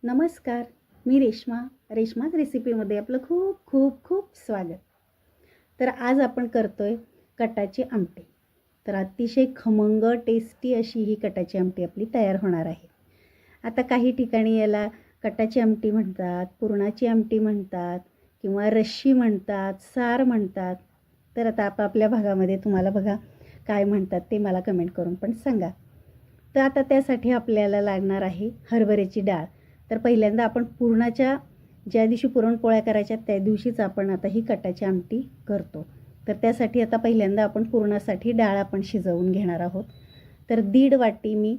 नमस्कार, मी रेश्माच रेसिपीमध्ये आपलं खूप खूप खूप स्वागत. तर आज आपण करतोय कटाची आमटी. तर अतिशय खमंग टेस्टी अशी ही कटाची आमटी आपली तयार होणार आहे. आता काही ठिकाणी याला कटाची आमटी म्हणतात, पुरणाची आमटी म्हणतात किंवा रश्शी म्हणतात, सार म्हणतात. तर आता आपापल्या भागामध्ये तुम्हाला बघा काय म्हणतात ते मला कमेंट करून पण सांगा. तर आता त्यासाठी आपल्याला लागणार आहे हरभऱ्याची डाळ. तर पहिल्यांदा आपण पुरणाच्या ज्या दिवशी पुरणपोळ्या करायच्या त्या दिवशीच आपण आता ही कटाची आमटी करतो. तर त्यासाठी आता पहिल्यांदा आपण पुरणासाठी डाळ आपण शिजवून घेणार आहोत. तर 1.5 वाटी मी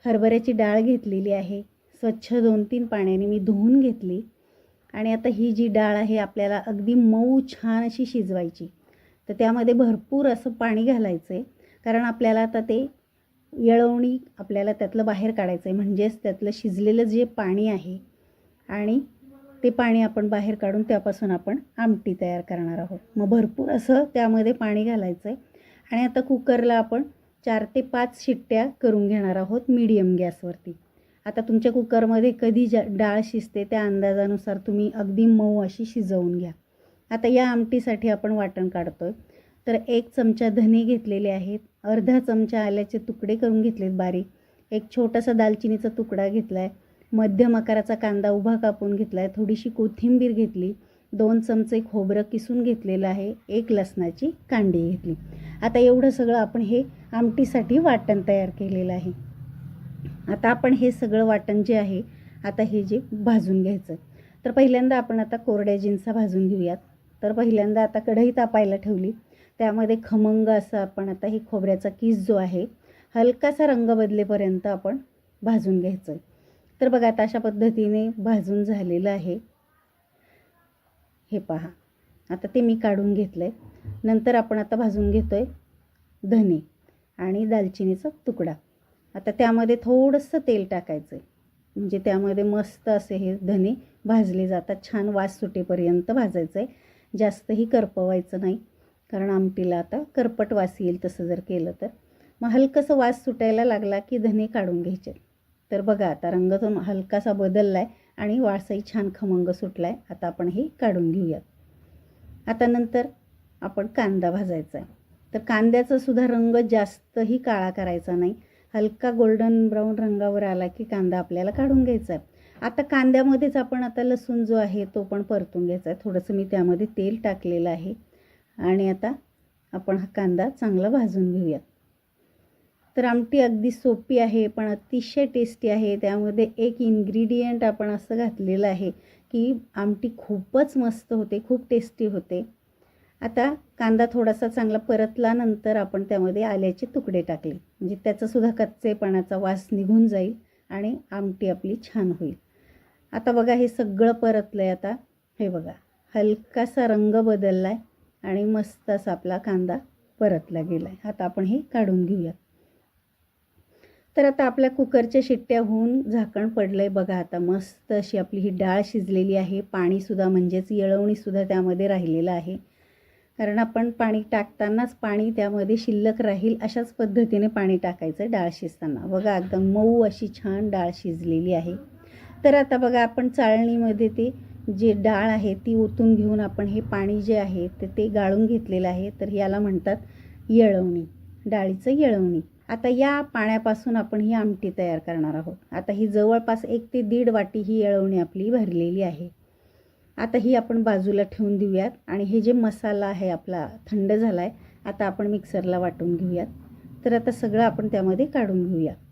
हरभऱ्याची डाळ घेतलेली आहे. स्वच्छ 2-3 पाण्याने मी धुवून घेतली. आणि आता ही जी डाळ आहे आपल्याला अगदी मऊ छान अशी शिजवायची. तर त्यामध्ये भरपूर असं पाणी घालायचं आहे, कारण आपल्याला आता ते येळवणी आपल्याला त्यातलं बाहेर काढायचं आहे. म्हणजेच त्यातलं शिजलेलं जे पाणी आहे आणि ते पाणी आपण बाहेर काढून त्यापासून आपण आमटी तयार करणार आहोत. मग भरपूर असं त्यामध्ये पाणी घालायचं आहे. आणि आता कुकरला आपण 4 ते 5 शिट्ट्या करून घेणार आहोत मीडियम गॅसवरती. आता तुमच्या कुकरमध्ये कधी डाळ शिजते त्या अंदाजानुसार तुम्ही अगदी मऊ अशी शिजवून घ्या. आता या आमटीसाठी आपण वाटण काढतो आहे. तर 1 चमचा धने घेतलेले आहेत, अर्धा चमचा आल्याचे तुकडे करून घेतलेत बारीक, एक छोटासा दालचिनीचा तुकडा घेतला आहे, मध्यम आकाराचा कांदा उभा कापून घेतला आहे, थोडीशी कोथिंबीर घेतली, 2 चमचे खोबरं किसून घेतलेलं आहे, 1 लसणाची कांडी घेतली. आता एवढं सगळं आपण हे आमटीसाठी वाटण तयार केलेलं आहे. आता आपण हे सगळं वाटण जे आहे आता हे जे भाजून घ्यायचं. तर पहिल्यांदा आपण आता कोरड्या जिन्सा भाजून घेऊयात. तर पहिल्यांदा आता कढई तापायला ठेवली. त्यामध्ये खमंग असं आपण आता ही खोबऱ्याचा किस जो आहे हलकासा रंग बदलेपर्यंत आपण भाजून घ्यायचं आहे. तर बघा आता अशा पद्धतीने भाजून झालेलं आहे. हे पहा, आता ते मी काढून घेतलं आहे. नंतर आपण आता भाजून घेतो आहे धने आणि दालचिनीचा तुकडा. आता त्यामध्ये थोडंसं तेल टाकायचं आहे, म्हणजे त्यामध्ये मस्त असे हे धने भाजले जातात. छान वास सुटेपर्यंत भाजायचं आहे, जास्तही करपवायचं नाही, कारण आमटीला आता करपट वास येईल तसं जर केलं तर. मग हलकंसं वास सुटायला लागला की धने काढून घ्यायचे. तर बघा आता रंग तो हलकासा बदलला आहे आणि वासही छान खमंग सुटला आहे. आता आपण हे काढून घेऊयात. आता नंतर आपण कांदा भाजायचा आहे. तर कांद्याचा सुद्धा रंग जास्तही काळा करायचा नाही, हलका गोल्डन ब्राऊन रंगावर आला की कांदा आपल्याला काढून घ्यायचा आहे. आता कांद्यामध्येच आपण आता लसूण जो आहे तो पण परतून घ्यायचा आहे. थोडंसं मी त्यामध्ये तेल टाकलेलं आहे आणि आता आपण हा कांदा चांगला भाजून घेऊयात. तर आमटी अगदी सोपी आहे पण अतिशय टेस्टी आहे. त्यामध्ये एक इन्ग्रेडियंट आपण असं घातलेलं आहे की आमटी खूपच मस्त होते, खूप टेस्टी होते. आता कांदा थोडासा चांगला परतल्यानंतर आपण त्यामध्ये आल्याचे तुकडे टाकले, म्हणजे त्याचासुद्धा कच्चेपणाचा वास निघून जाईल आणि आमटी आपली छान होईल. आता बघा हे सगळं परतलं आहे. आता हे बघा हलकासा रंग बदलला आहे आणि मस्त असा आपला कांदा परतला गेला आहे. आता आपण हे काढून घेऊया. तर आता आपल्या कुकरच्या शिट्ट्या होऊन झाकण पडलं आहे. बघा आता मस्त अशी आपली ही डाळ शिजलेली आहे. पाणीसुद्धा म्हणजेच येळवणीसुद्धा त्यामध्ये राहिलेलं आहे, कारण आपण पाणी टाकतानाच पाणी त्यामध्ये शिल्लक राहील अशाच पद्धतीने पाणी टाकायचं डाळ शिजताना. बघा एकदम मऊ अशी छान डाळ शिजलेली आहे. तर आता बघा आपण चाळणीमध्ये ते जे डाळ आहे ती ओतून घेऊन आपण हे पाणी जे आहे ते गाळून घेतलेलं आहे. तर याला म्हणतात येळवणी, डाळीचं येळवणी. आता या पाण्यापासून आपण ही आमटी तयार करणार आहोत. आता ही जवळपास 1 ते 1.5 वाटी ही येळवणी आपली भरलेली आहे. आता ही आपण बाजूला ठेवून देऊयात आणि हे जे मसाला आहे आपला थंड झाला आहे. आता आपण मिक्सरला वाटून घेऊयात. तर आता सगळं आपण त्यामध्ये काढून घेऊयात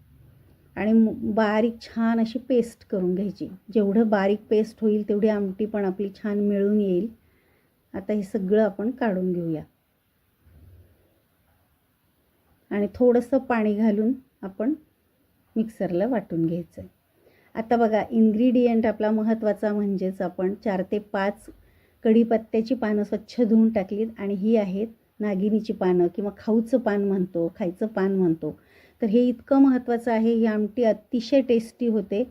आणि बारीक छान अशी पेस्ट करून घ्यायची. जेवढं बारीक पेस्ट होईल तेवढी आमटी पण आपली छान मिळून येईल. आता हे सगळं आपण काढून घेऊया आणि थोडंसं पाणी घालून आपण मिक्सरला वाटून घ्यायचं आहे. आता बघा इन्ग्रेडियंट आपला महत्त्वाचा म्हणजेच आपण 4 ते 5 कढीपत्त्याची पानं स्वच्छ धुवून टाकलीत आणि ही आहेत नागिनीची पानं किंवा खाऊचं पान म्हणतो, खायचं पान म्हणतो. तर हे इतकं महत्त्वाचं आहे. ही आमटी अतिशय टेस्टी होते.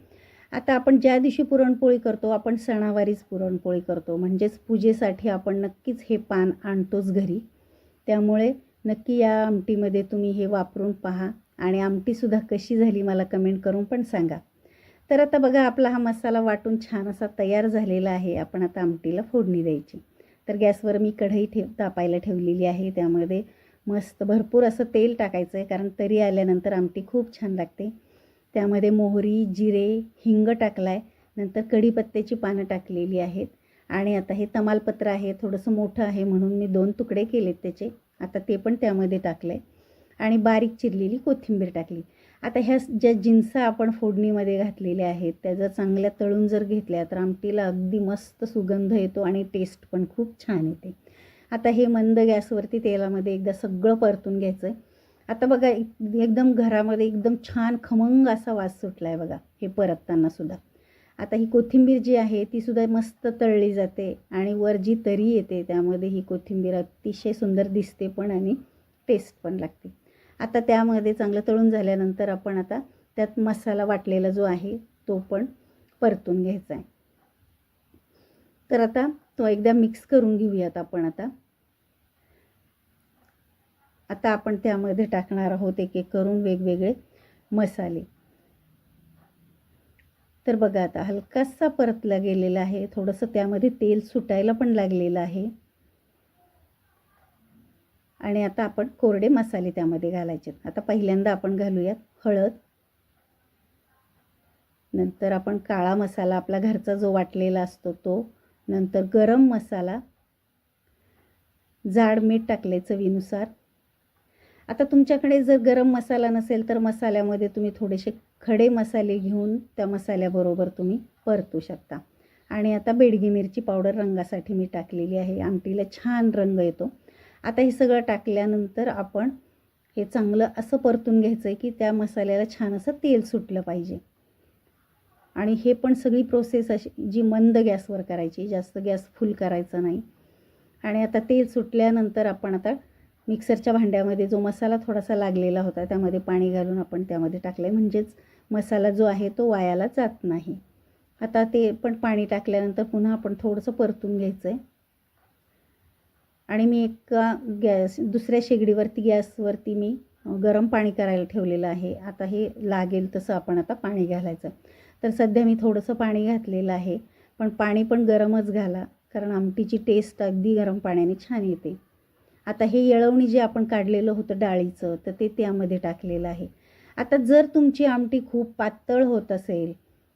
आता आपण ज्या दिवशी पुरणपोळी करतो आपण सणावारीच पुरणपोळी करतो, म्हणजेच पूजेसाठी आपण नक्कीच हे पान आणतोच घरी. त्यामुळे नक्की या आमटीमध्ये तुम्ही हे वापरून पहा आणि आमटीसुद्धा कशी झाली मला कमेंट करून पण सांगा. तर आता बघा आपला हा मसाला वाटून छान असा तयार झालेला आहे. आपण आता आमटीला फोडणी द्यायची. तर गॅसवर मी कढई तापायला ठेवलेली आहे. त्यामध्ये मस्त भरपूर असं तेल टाकायचं आहे, कारण तरी आल्यानंतर आमटी खूप छान लागते. त्यामध्ये मोहरी, जिरे, हिंग टाकला आहे, नंतर कढीपत्त्याची पानं टाकलेली आहेत आणि आता हे तमालपत्र आहे, थोडंसं मोठं आहे म्हणून मी 2 तुकडे केलेत त्याचे. आता ते पण त्यामध्ये टाकलं आहे आणि बारीक चिरलेली कोथिंबीर टाकली. आता ह्या ज्या जिन्सा आपण फोडणीमध्ये घातलेल्या आहेत त्या जर चांगल्या तळून जर घेतल्या तर आमटीला अगदी मस्त सुगंध येतो आणि टेस्ट पण खूप छान येते. आता हे मंद गॅसवरती तेलामध्ये एकदा सगळं परतून घ्यायचं आहे. आता बघा एकदम घरामध्ये एकदम छान खमंग असा वास सुटला आहे बघा हे परततानासुद्धा. आता ही कोथिंबीर जी आहे तीसुद्धा मस्त तळली जाते आणि वर जी तरी येते त्यामध्ये ही कोथिंबीर अतिशय सुंदर दिसते पण आणि टेस्ट पण लागते. आता त्यामध्ये चांगलं तळून झाल्यानंतर आपण आता त्यात मसाला वाटलेला जो आहे तो पण परतून घ्यायचा आहे. तर आता तो एकदा मिक्स करून घेऊयात आपण. आता आपण त्यामध्ये टाकणार आहोत एक एक करून वेगवेगळे मसाले. तर बघा आता हलकासा परतला गेलेला आहे, थोडंसं त्यामध्ये तेल सुटायला पण लागलेलं आहे आणि आता आपण कोरडे मसाले त्यामध्ये घालायचे. आता पहिल्यांदा आपण घालूयात हळद, नंतर आपण काळा मसाला आपला घरचा जो वाटलेला असतो तो, नंतर गरम मसाला, जाड मीठ टाकले चवीनुसार. आता तुमच्याकडे जर गरम मसाला नसेल तर मसाल्यामध्ये तुम्ही थोडेसे खडे मसाले घेऊन त्या मसाल्याबरोबर तुम्ही परतू शकता. आणि आता बेडगी मिरची पावडर रंगासाठी मी टाकलेली आहे, आमटीला छान रंग येतो. आता हे सगळं टाकल्यानंतर आपण हे चांगलं असं परतून घ्यायचं आहे की त्या मसाल्याला छान असं तेल सुटलं पाहिजे. आणि हे पण सगळी प्रोसेस अशी जी मंद गॅसवर करायची, जास्त गॅस फुल करायचा नाही. आणि आता तेल सुटल्यानंतर आपण आता मिक्सरच्या भांड्यामध्ये जो मसाला थोडासा लागलेला होता त्यामध्ये पाणी घालून आपण त्यामध्ये टाकलं आहे, म्हणजेच मसाला जो आहे तो वायाला जात नाही. आता ते पण पाणी टाकल्यानंतर पुन्हा आपण थोडंसं परतून घ्यायचं आहे. आणि मी दुसऱ्या शेगडीवरती गॅसवरती मी गरम पाणी करायला ठेवलेलं आहे. आता हे लागेल तसं आपण आता पाणी घालायचं. तर सध्या मी थोडंसं पाणी घातलेलं आहे, पण पाणी पण गरमच घाला, कारण आमटीची टेस्ट अगदी गरम पाण्याने छान येते. आता हे येळवणी जे आपण काढलेलं होतं डाळीचं तर ते त्यामध्ये टाकलेलं आहे. आता जर तुमची आमटी खूप पातळ होत असेल,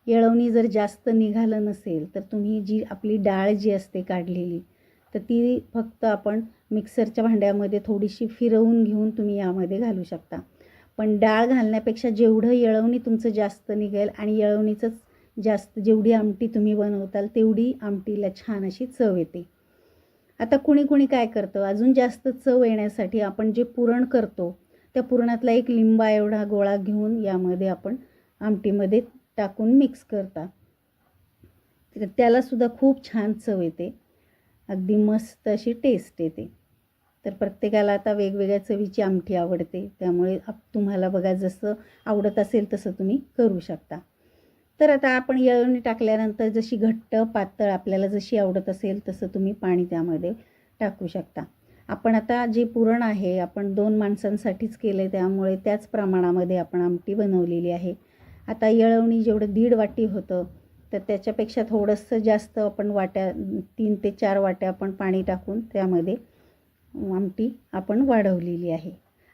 येळवणी जर जास्त निघालं नसेल तर तुम्ही जी आपली डाळ जी असते काढलेली तर ती फक्त आपण मिक्सरच्या भांड्यामध्ये थोडीशी फिरवून घेऊन तुम्ही यामध्ये घालू शकता. पण डाळ घालण्यापेक्षा जेवढं येळवणी तुमचं जास्त निघेल आणि येळवणीचंच जास्त जेवढी आमटी तुम्ही बनवताल तेवढी आमटीला छान अशी चव येते. आता कुणी काय करतं, अजून जास्त चव येण्यासाठी आपण जे पुरण करतो त्या पुरणातला एक लिंबा एवढा गोळा घेऊन यामध्ये आपण आमटीमध्ये टाकून मिक्स करता. त्यालासुद्धा खूप छान चव येते, अगदी मस्त अशी टेस्ट येते. तर प्रत्येकाला आता वेगवेगळ्या चवीची आमटी आवडते, त्यामुळे तुम्हाला बघा जसं आवडत असेल तसं तुम्ही करू शकता. तर आता आपण येळवणी टाकल्यानंतर जशी घट्ट पातळ आपल्याला जशी आवडत असेल तसं तुम्ही पाणी त्यामध्ये टाकू शकता. आपण आता जे पुरण आहे आपण 2 माणसांसाठीच केले, त्यामुळे त्याच प्रमाणामध्ये आपण आमटी बनवलेली आहे. आता येळवणी जेवढं 1.5 वाटी होतं तर त्याच्यापेक्षा थोडंसं जास्त आपण वाट्या 3 ते 4 वाट्या आपण पाणी टाकून त्यामध्ये आमटी आपण वाढवलेली आहे.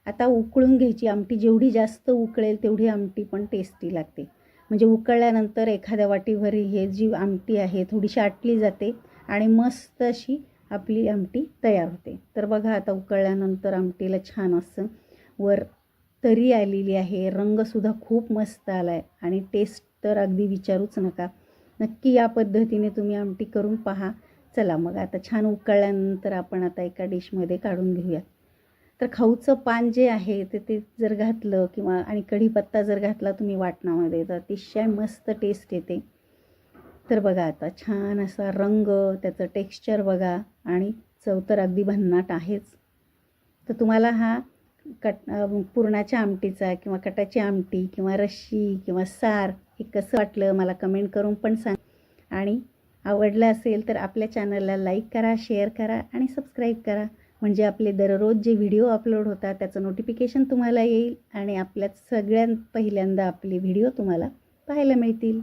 आता उकळून घ्यायची आमटी, जेवढी जास्त उकळेल तेवढी आमटी पण टेस्टी लागते. म्हणजे उकळल्यानंतर एखाद्या वाटीभर हे जी आमटी आहे थोडीशी आटली जाते आणि मस्त अशी आपली आमटी तयार होते. तर बघा आता उकळल्यानंतर आमटीला छान असं वर तरी आलेली आहे, रंगसुद्धा खूप मस्त आला आहे आणि टेस्ट तर अगदी विचारूच नका. नक्की या पद्धतीने तुम्ही आमटी करून पहा. चला मग आता छान उकळल्यानंतर आपण आता एका डिशमध्ये काढून घेऊया. तर खाऊचं पान जे आहे ते जर घातलं किंवा आणि कढीपत्ता जर घातला तुम्ही वाटणामध्ये तर अतिशय मस्त टेस्ट येते. तर बघा आता छान असा रंग, त्याचं टेक्स्चर बघा आणि चव तर अगदी भन्नाट आहेच. तर तुम्हाला हा पुरणाच्या आमटीचा किंवा कटाची आमटी किंवा रश्शी किंवा सार हे कसं वाटलं मला कमेंट करून पण सांग. आणि आवडलं असेल तर आपल्या चॅनलला लाईक करा, शेअर करा आणि सबस्क्राईब करा, म्हणजे आपले दररोज जे व्हिडिओ अपलोड होतात त्याचं नोटिफिकेशन तुम्हाला येईल आणि आपल्यात सगळ्यात पहिल्यांदा आपले व्हिडिओ तुम्हाला पाहायला मिळतील.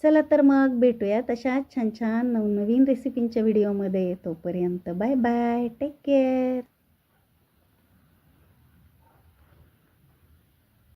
चला तर मग भेटूयात अशाच छान छान नवनवीन रेसिपींच्या व्हिडिओमध्ये. तोपर्यंत बाय बाय, टेक केअर.